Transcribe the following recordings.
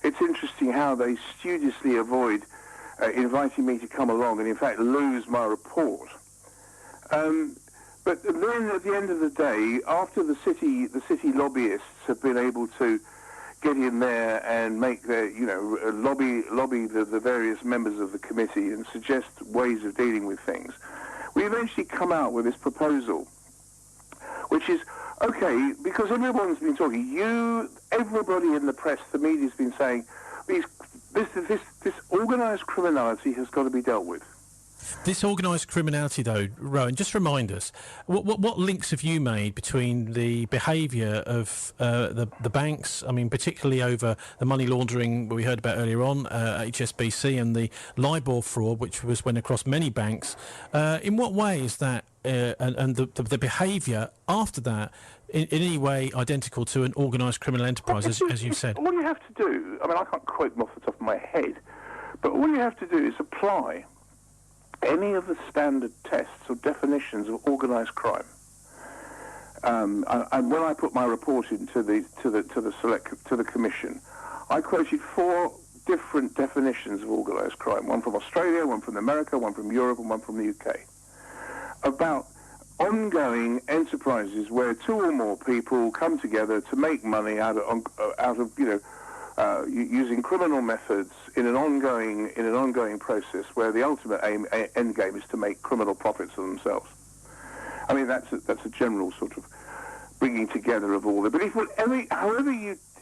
it's interesting how they studiously avoid inviting me to come along and, in fact, lose my report. But then, at the end of the day, after the city lobbyists have been able to get in there and make their, lobby the various members of the committee and suggest ways of dealing with things, we eventually come out with this proposal, which is, okay, because everyone's been talking, everybody in the press, the media's been saying, this organised criminality has got to be dealt with. This organised criminality, though, Rowan, just remind us, what links have you made between the behaviour of the banks, I mean, particularly over the money laundering we heard about earlier on, HSBC, and the LIBOR fraud, which went across many banks? In what way is that, and the behaviour after that, in any way identical to an organised criminal enterprise, as you said? All you have to do, I mean, I can't quote them off the top of my head, but all you have to do is apply any of the standard tests or definitions of organised crime. And when I put my report into the commission, I quoted 4 different definitions of organised crime: one from Australia, one from America, one from Europe, and one from the UK, about ongoing enterprises where 2 or more people come together to make money out of using criminal methods in an ongoing process where the ultimate end game is to make criminal profits for themselves. I mean, that's a general sort of bringing together of all the. But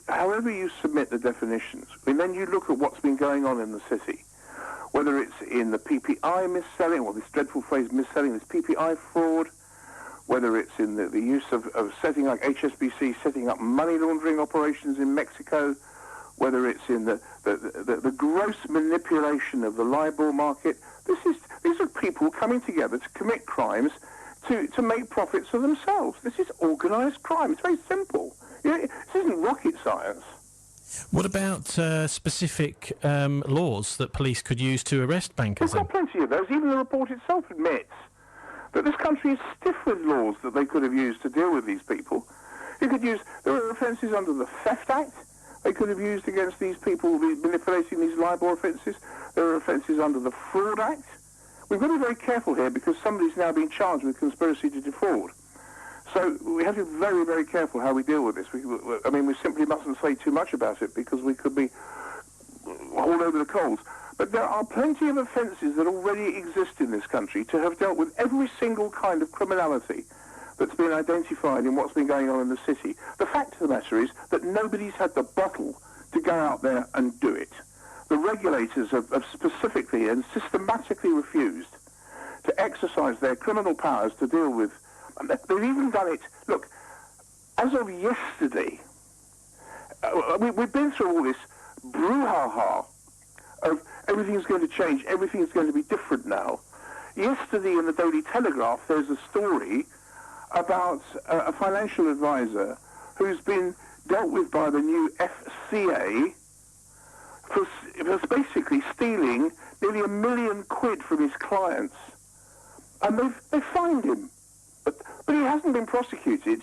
however you submit the definitions, and then you look at what's been going on in the city, whether it's in the PPI mis-selling, or this dreadful phrase mis-selling, this PPI fraud, whether it's in the use of setting like HSBC setting up money laundering operations in Mexico, whether it's in the gross manipulation of the LIBOR market. These are people coming together to commit crimes to make profits for themselves. This is organised crime. It's very simple. This isn't rocket science. What about specific laws that police could use to arrest bankers? We've got plenty of those. Even the report itself admits that this country is stiff with laws that they could have used to deal with these people. There are offences under the Theft Act they could have used against these people manipulating these LIBOR offences. There are offences under the Fraud Act. We've got to be very careful here because somebody's now being charged with conspiracy to defraud. So we have to be very, very careful how we deal with this. We simply mustn't say too much about it because we could be all over the coals. But there are plenty of offences that already exist in this country to have dealt with every single kind of criminality that's been identified in what's been going on in the city. The fact of the matter is that nobody's had the bottle to go out there and do it. The regulators have specifically and systematically refused to exercise their criminal powers to deal with. They've even done it. Look, as of yesterday, we've been through all this brouhaha of everything's going to change, everything's going to be different now. Yesterday in the Daily Telegraph, there's a story about a financial advisor who's been dealt with by the new FCA for basically stealing nearly £1 million from his clients. And they've fined him. But he hasn't been prosecuted.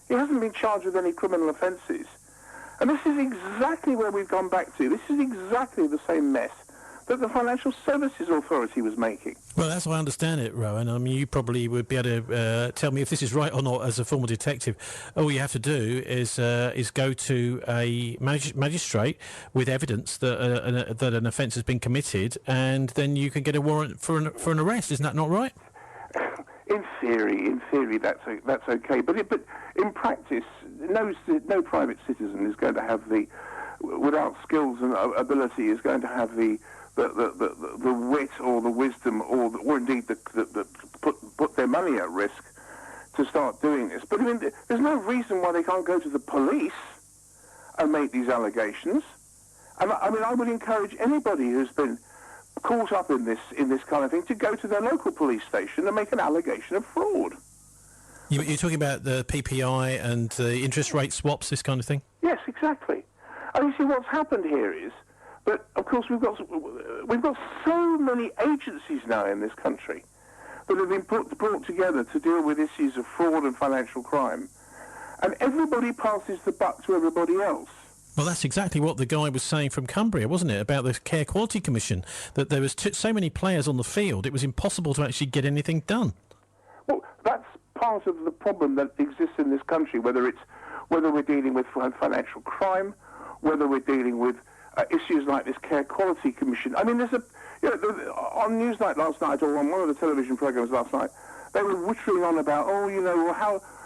He hasn't been charged with any criminal offences. And this is exactly where we've gone back to. This is exactly the same mess that the Financial Services Authority was making. Well, as I understand it, Rowan, I mean, you probably would be able to tell me if this is right or not as a former detective. All you have to do is go to a magistrate with evidence that an offence has been committed, and then you can get a warrant for an arrest. Isn't that not right? In theory, that's okay. But in practice, no private citizen is going to have without skills and ability, is going to have the wit or the wisdom or indeed put their money at risk to start doing this. But I mean, there's no reason why they can't go to the police and make these allegations. And I would encourage anybody who's been caught up in this kind of thing to go to their local police station and make an allegation of fraud. You're talking about the PPI and the interest rate swaps, this kind of thing? Yes, exactly. And you see, what's happened here is that, of course, we've got so many agencies now in this country that have been brought together to deal with issues of fraud and financial crime, and everybody passes the buck to everybody else. Well, that's exactly what the guy was saying from Cumbria, wasn't it, about the Care Quality Commission, that there was so many players on the field, it was impossible to actually get anything done. Well, that's part of the problem that exists in this country, whether we're dealing with financial crime, whether we're dealing with issues like this Care Quality Commission. I mean, there's on Newsnight last night, or on one of the television programs last night, they were wittering on about,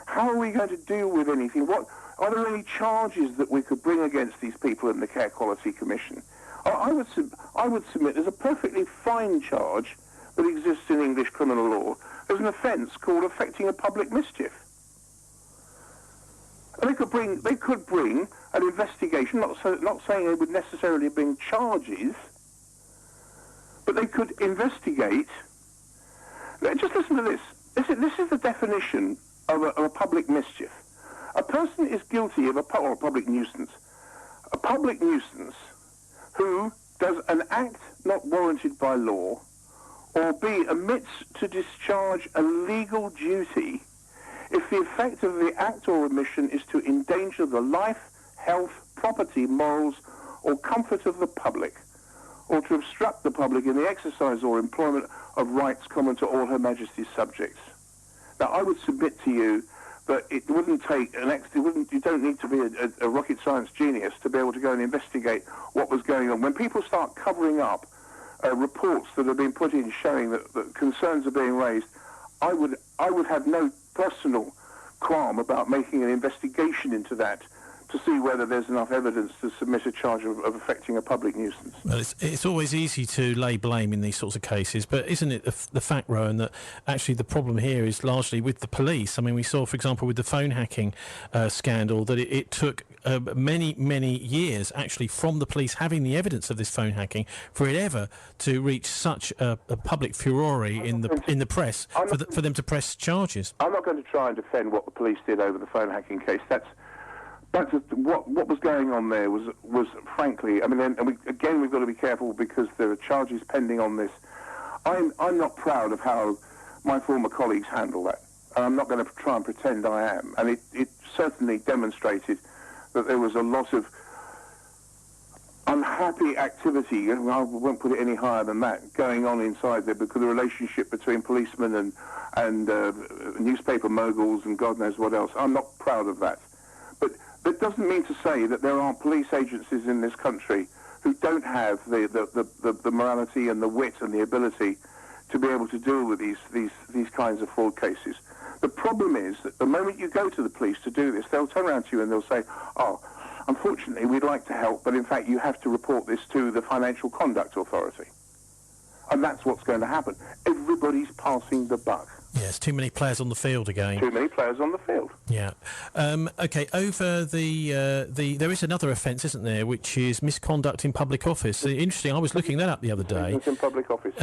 how are we going to deal with anything? What are there any charges that we could bring against these people in the Care Quality Commission? I would submit there's a perfectly fine charge that exists in English criminal law. There's an offence called affecting a public mischief. And they could bring an investigation, not saying they would necessarily bring charges, but they could investigate. Just listen to this. This is the definition of a public mischief. A person is guilty of a public nuisance. A public nuisance who does an act not warranted by law, or B, omits to discharge a legal duty if the effect of the act or omission is to endanger the life, health, property, morals, or comfort of the public, or to obstruct the public in the exercise or employment of rights common to all Her Majesty's subjects. Now, I would submit to you that it wouldn't take you don't need to be a rocket science genius to be able to go and investigate what was going on. When people start covering up reports that have been put in showing that concerns are being raised, I would have no personal qualm about making an investigation into that to see whether there's enough evidence to submit a charge of affecting a public nuisance. Well, it's always easy to lay blame in these sorts of cases, but isn't it the fact, Rowan, that actually the problem here is largely with the police? I mean, we saw, for example, with the phone hacking scandal, that it took many, many years, actually, from the police having the evidence of this phone hacking for it ever to reach such a public furore in the press for them to press charges. I'm not going to try and defend what the police did over the phone hacking case. What was going on there was frankly, I mean, we've got to be careful because there are charges pending on this. I'm not proud of how my former colleagues handle that, and I'm not going to try and pretend I am. And it certainly demonstrated that there was a lot of unhappy activity, and I won't put it any higher than that, going on inside there, because the relationship between policemen and newspaper moguls and God knows what else. I'm not proud of that. That doesn't mean to say that there aren't police agencies in this country who don't have the morality and the wit and the ability to be able to deal with these kinds of fraud cases. The problem is that the moment you go to the police to do this, they'll turn around to you and they'll say, "Oh, unfortunately, we'd like to help, but in fact you have to report this to the Financial Conduct Authority." And that's what's going to happen. Everybody's passing the buck. Yes, too many players on the field again. Too many players on the field. Yeah. OK, over there is another offence, isn't there, which is misconduct in public office. Interesting, I was looking that up the other day. In public office.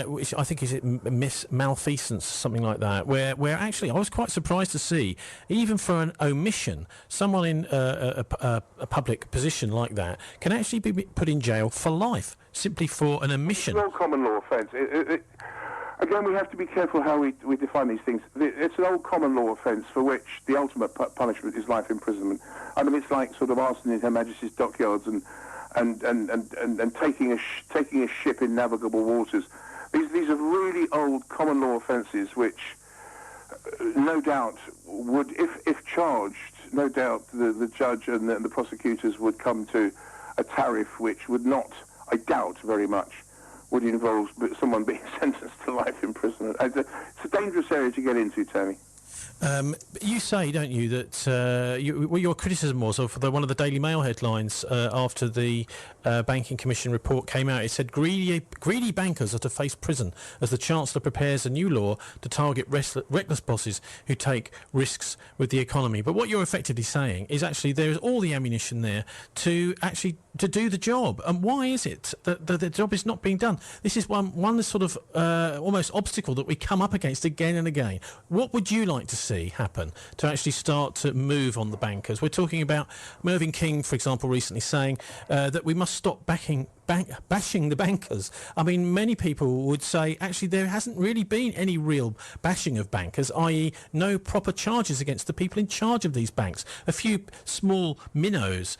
Which I think is malfeasance, something like that, where actually I was quite surprised to see, even for an omission, someone in a public position like that can actually be put in jail for life, simply for an omission. It's no common law offence. Again, we have to be careful how we define these things. It's an old common law offence for which the ultimate punishment is life imprisonment. I mean, it's like sort of arson in Her Majesty's dockyards and taking a ship in navigable waters. These are really old common law offences which, no doubt, would, if charged, no doubt the judge and the prosecutors would come to a tariff which would not, I doubt very much, would involve someone being sentenced to life imprisonment. It's a dangerous area to get into, Tony. You say, don't you, that your criticism was of one of the Daily Mail headlines after the Banking Commission report came out. It said greedy bankers are to face prison as the Chancellor prepares a new law to target reckless bosses who take risks with the economy. But what you're effectively saying is actually there is all the ammunition there to do the job. And why is it that the job is not being done? This is one sort of almost obstacle that we come up against again and again. What would you like to see happen to actually start to move on the bankers? We're talking about Mervyn King, for example, recently saying that we must stop backing bashing the bankers. I mean, many people would say, actually, there hasn't really been any real bashing of bankers, i.e. no proper charges against the people in charge of these banks. A few small minnows,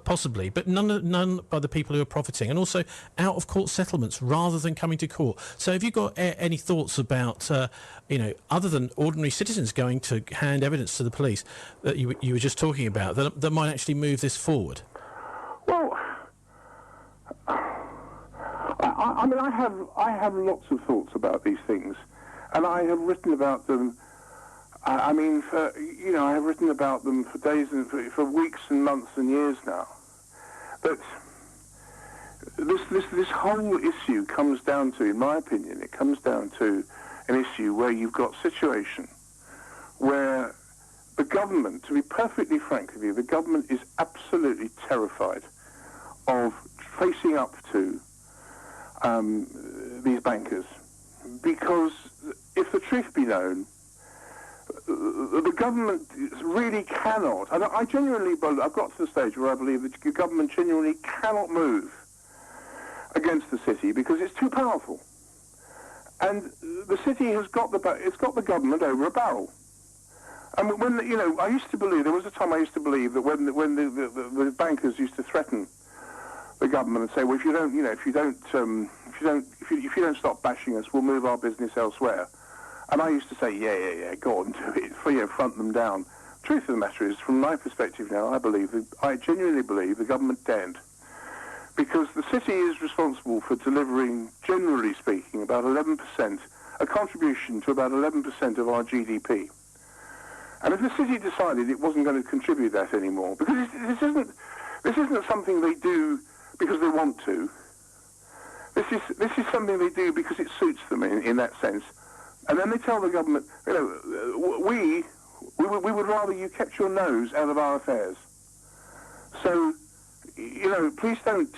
possibly, but none by the people who are profiting, and also out-of-court settlements rather than coming to court. So have you got any thoughts about, other than ordinary citizens going to hand evidence to the police that you were just talking about, that might actually move this forward? Well, I have lots of thoughts about these things, and I have written about them. I have written about them for days and for weeks and months and years now. But this whole issue comes down to, in my opinion, it comes down to an issue where you've got a situation where the government, to be perfectly frank with you, the government is absolutely terrified of facing up to these bankers, because if the truth be known, the government really cannot, and I genuinely believe, I've got to the stage where I believe that the government genuinely cannot move against the city because it's too powerful. And the city has got the government over a barrel. And when I used to believe, there was a time I used to believe that when the bankers used to threaten the government and say, well, if you don't stop bashing us, we'll move our business elsewhere. And I used to say, yeah, go on, do it, front them down. Truth of the matter is, from my perspective now, I genuinely believe the government daren't. Because the city is responsible for delivering, generally speaking, about 11%, a contribution to about 11% of our GDP. And if the city decided it wasn't going to contribute that anymore, because this isn't something they do because they want to. This is something they do because it suits them in that sense. And then they tell the government, we would rather you kept your nose out of our affairs. So, please don't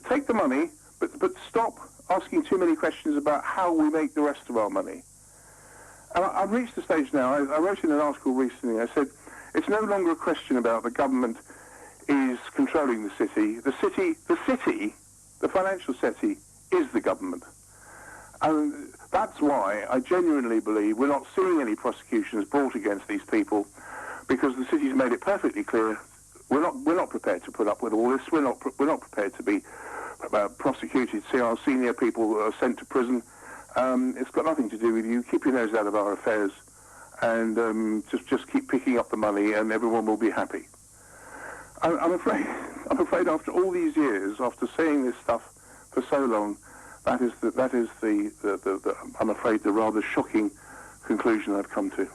take the money, but stop asking too many questions about how we make the rest of our money. And I've reached the stage now. I wrote in an article recently. I said it's no longer a question about the government is controlling the city. The financial city, is the government. And that's why I genuinely believe we're not seeing any prosecutions brought against these people, because the city's made it perfectly clear we're not prepared to put up with all this. We're not prepared to be prosecuted. See our senior people are sent to prison. It's got nothing to do with you. Keep your nose out of our affairs, and just keep picking up the money, and everyone will be happy. I'm afraid after all these years, after saying this stuff for so long, that is the I'm afraid the rather shocking conclusion I've come to.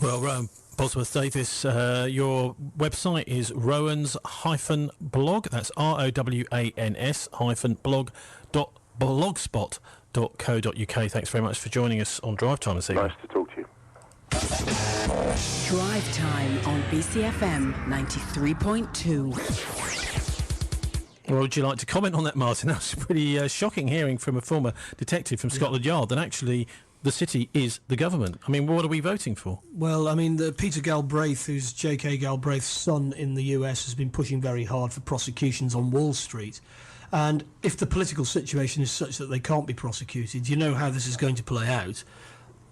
Well, Rowan Bosworth-Davies, your website is Rowans-blog. That's ROWANS-blog.blogspot.co.uk. Thanks very much for joining us on Drive Time this evening. Nice to talk to you. Drive Time on BCFM 93.2. Well, would you like to comment on that, Martin? That was pretty shocking hearing from a former detective from Scotland Yard that actually the city is the government. I mean, what are we voting for? Well, I mean, Peter Galbraith, who's J.K. Galbraith's son in the US, has been pushing very hard for prosecutions on Wall Street. And if the political situation is such that they can't be prosecuted, you know how this is going to play out.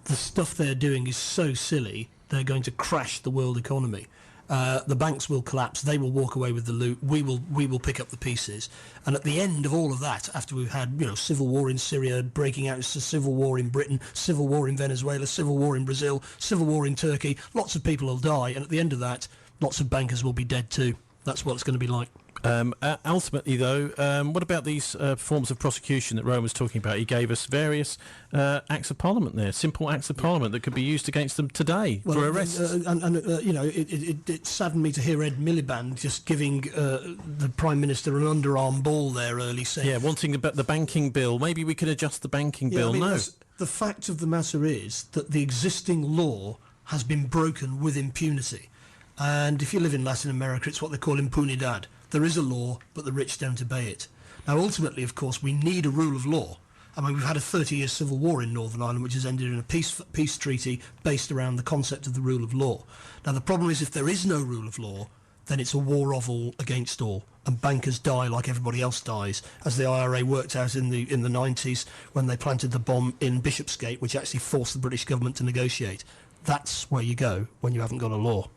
The stuff they're doing is so silly, they're going to crash the world economy. The banks will collapse, they will walk away with the loot, we will pick up the pieces. And at the end of all of that, after we've had, civil war in Syria, breaking out, civil war in Britain, civil war in Venezuela, civil war in Brazil, civil war in Turkey, lots of people will die, and at the end of that, lots of bankers will be dead too. That's what it's going to be like. Ultimately, though, what about these forms of prosecution that Rowan was talking about? He gave us various acts of Parliament there, simple acts of Parliament that could be used against them today for arrests. It saddened me to hear Ed Miliband just giving the Prime Minister an underarm ball there early, saying... Yeah, wanting the banking bill. Maybe we could adjust the banking bill. No. The fact of the matter is that the existing law has been broken with impunity. And if you live in Latin America, it's what they call impunidad. There is a law, but the rich don't obey it. Now, ultimately, of course, we need a rule of law. I mean, we've had a 30-year civil war in Northern Ireland, which has ended in a peace treaty based around the concept of the rule of law. Now, the problem is if there is no rule of law, then it's a war of all against all, and bankers die like everybody else dies, as the IRA worked out in the 90s when they planted the bomb in Bishopsgate, which actually forced the British government to negotiate. That's where you go when you haven't got a law.